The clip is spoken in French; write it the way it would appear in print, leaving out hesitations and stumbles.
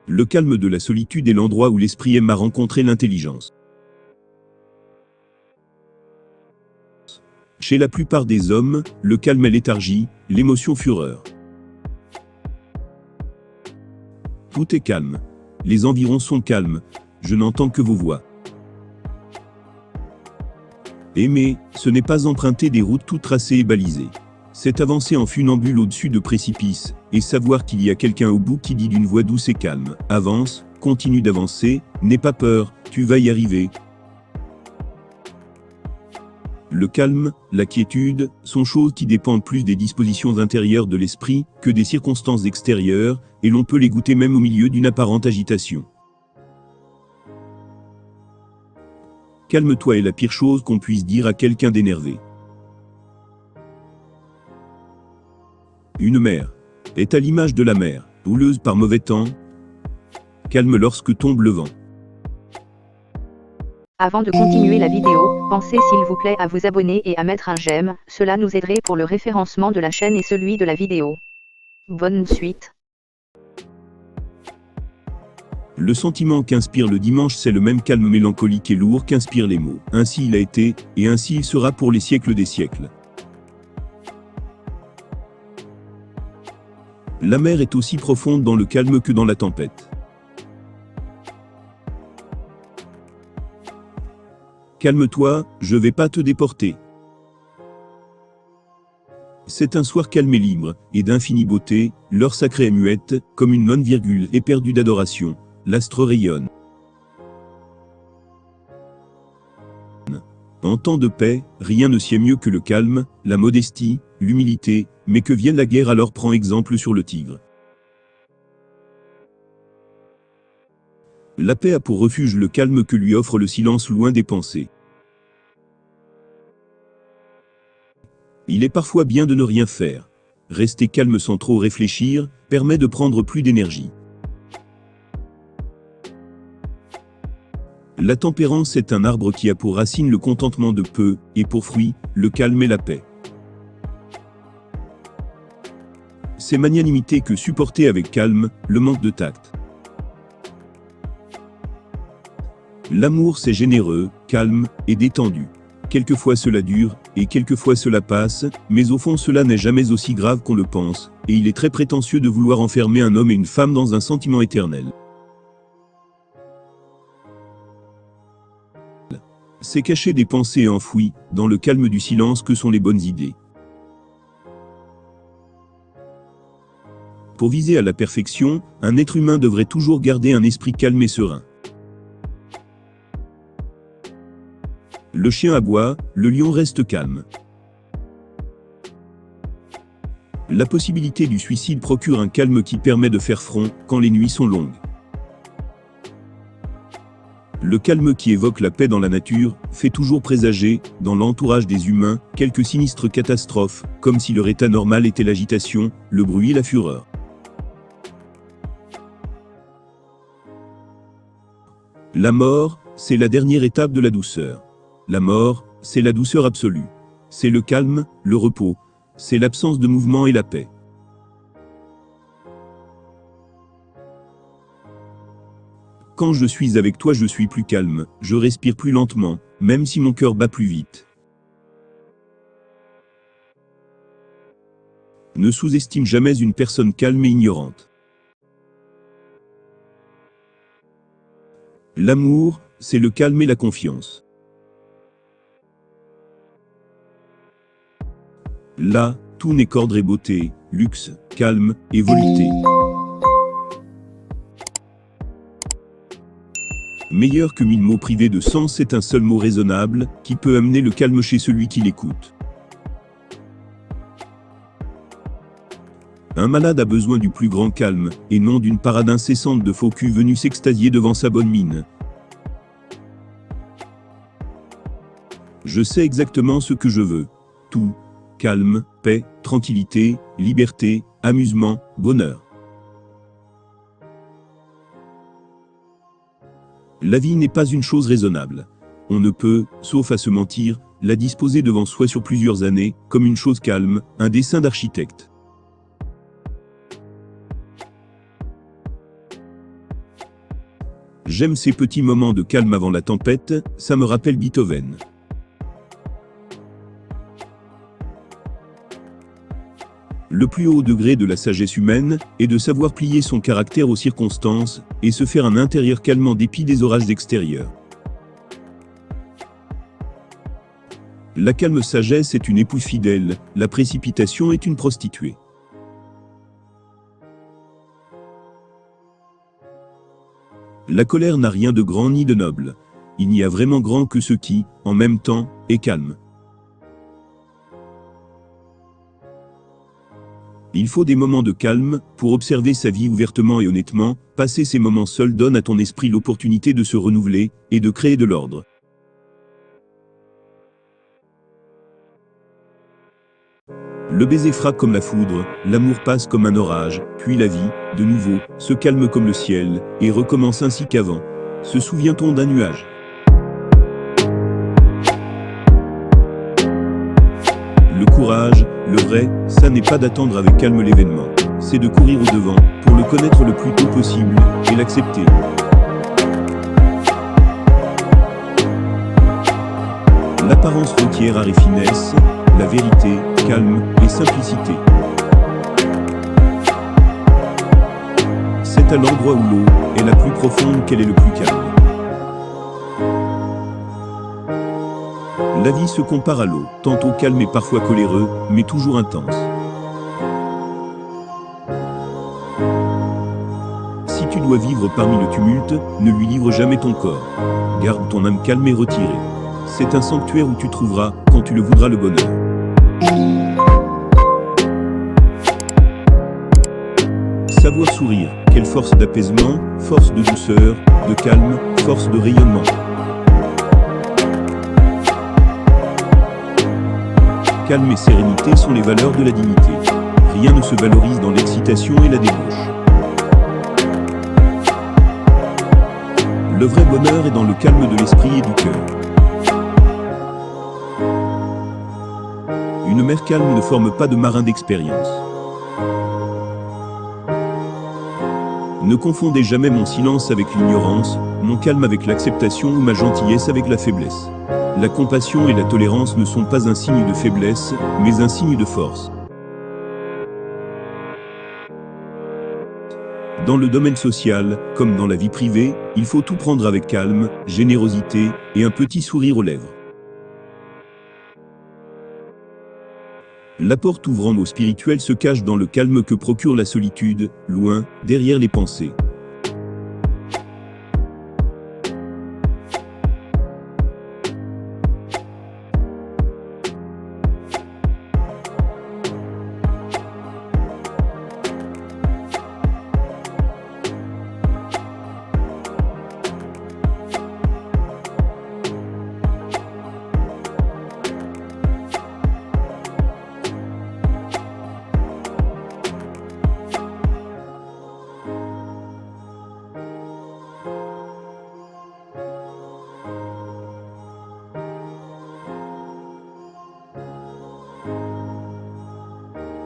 Le calme de la solitude est l'endroit où l'esprit aime à rencontrer l'intelligence. Chez la plupart des hommes, le calme est léthargie, l'émotion fureur. Tout est calme. Les environs sont calmes. Je n'entends que vos voix. Aimer, ce n'est pas emprunter des routes toutes tracées et balisées. C'est avancer en funambule au-dessus de précipices, et savoir qu'il y a quelqu'un au bout qui dit d'une voix douce et calme, « Avance, continue d'avancer, n'aie pas peur, tu vas y arriver ». Le calme, la quiétude, sont choses qui dépendent plus des dispositions intérieures de l'esprit que des circonstances extérieures, et l'on peut les goûter même au milieu d'une apparente agitation. Calme-toi est la pire chose qu'on puisse dire à quelqu'un d'énervé. Une mer est à l'image de la mer, houleuse par mauvais temps, calme lorsque tombe le vent. Avant de continuer la vidéo, pensez s'il vous plaît à vous abonner et à mettre un j'aime, cela nous aiderait pour le référencement de la chaîne et celui de la vidéo. Bonne suite. Le sentiment qu'inspire le dimanche, c'est le même calme mélancolique et lourd qu'inspirent les mots. Ainsi il a été, et ainsi il sera pour les siècles des siècles. La mer est aussi profonde dans le calme que dans la tempête. Calme-toi, je vais pas te déporter. C'est un soir calme et libre, et d'infinie beauté, l'heure sacrée est muette, comme une non-virgule éperdue d'adoration. L'astre rayonne. En temps de paix, rien ne sied mieux que le calme, la modestie, l'humilité, mais que vienne la guerre alors prend exemple sur le tigre. La paix a pour refuge le calme que lui offre le silence loin des pensées. Il est parfois bien de ne rien faire. Rester calme sans trop réfléchir, permet de prendre plus d'énergie. La tempérance est un arbre qui a pour racine le contentement de peu, et pour fruit, le calme et la paix. C'est magnanimité que supporter avec calme, le manque de tact. L'amour c'est généreux, calme, et détendu. Quelquefois cela dure, et quelquefois cela passe, mais au fond cela n'est jamais aussi grave qu'on le pense, et il est très prétentieux de vouloir enfermer un homme et une femme dans un sentiment éternel. C'est cacher des pensées enfouies, dans le calme du silence que sont les bonnes idées. Pour viser à la perfection, un être humain devrait toujours garder un esprit calme et serein. Le chien aboie, le lion reste calme. La possibilité du suicide procure un calme qui permet de faire front, quand les nuits sont longues. Le calme qui évoque la paix dans la nature, fait toujours présager, dans l'entourage des humains, quelques sinistres catastrophes, comme si leur état normal était l'agitation, le bruit et la fureur. La mort, c'est la dernière étape de la douceur. La mort, c'est la douceur absolue. C'est le calme, le repos. C'est l'absence de mouvement et la paix. Quand je suis avec toi, je suis plus calme, je respire plus lentement, même si mon cœur bat plus vite. Ne sous-estime jamais une personne calme et ignorante. L'amour, c'est le calme et la confiance. Là, tout n'est qu'ordre et beauté, luxe, calme et volupté. Meilleur que 1000 mots privés de sens, c'est un seul mot raisonnable, qui peut amener le calme chez celui qui l'écoute. Un malade a besoin du plus grand calme, et non d'une parade incessante de faux culs venus s'extasier devant sa bonne mine. Je sais exactement ce que je veux. Tout. Calme, paix, tranquillité, liberté, amusement, bonheur. La vie n'est pas une chose raisonnable. On ne peut, sauf à se mentir, la disposer devant soi sur plusieurs années, comme une chose calme, un dessin d'architecte. J'aime ces petits moments de calme avant la tempête, ça me rappelle Beethoven. Le plus haut degré de la sagesse humaine est de savoir plier son caractère aux circonstances et se faire un intérieur calme en dépit des orages extérieurs. La calme sagesse est une épouse fidèle, la précipitation est une prostituée. La colère n'a rien de grand ni de noble. Il n'y a vraiment grand que ce qui, en même temps, est calme. Il faut des moments de calme pour observer sa vie ouvertement et honnêtement. Passer ces moments seuls donne à ton esprit l'opportunité de se renouveler et de créer de l'ordre. Le baiser frappe comme la foudre, l'amour passe comme un orage, puis la vie, de nouveau, se calme comme le ciel, et recommence ainsi qu'avant. Se souvient-on d'un nuage? Le courage, le vrai, ça n'est pas d'attendre avec calme l'événement. C'est de courir au devant, pour le connaître le plus tôt possible, et l'accepter. L'apparence requiert art et finesse, la vérité, calme et simplicité. C'est à l'endroit où l'eau est la plus profonde qu'elle est le plus calme. La vie se compare à l'eau, tantôt calme et parfois coléreux, mais toujours intense. Si tu dois vivre parmi le tumulte, ne lui livre jamais ton corps. Garde ton âme calme et retirée. C'est un sanctuaire où tu trouveras, quand tu le voudras, le bonheur. Savoir sourire, quelle force d'apaisement, force de douceur, de calme, force de rayonnement. Calme et sérénité sont les valeurs de la dignité. Rien ne se valorise dans l'excitation et la débauche. Le vrai bonheur est dans le calme de l'esprit et du cœur. Une mer calme ne forme pas de marin d'expérience. Ne confondez jamais mon silence avec l'ignorance, mon calme avec l'acceptation ou ma gentillesse avec la faiblesse. La compassion et la tolérance ne sont pas un signe de faiblesse, mais un signe de force. Dans le domaine social, comme dans la vie privée, il faut tout prendre avec calme, générosité et un petit sourire aux lèvres. La porte ouvrant au spirituel se cache dans le calme que procure la solitude, loin, derrière les pensées.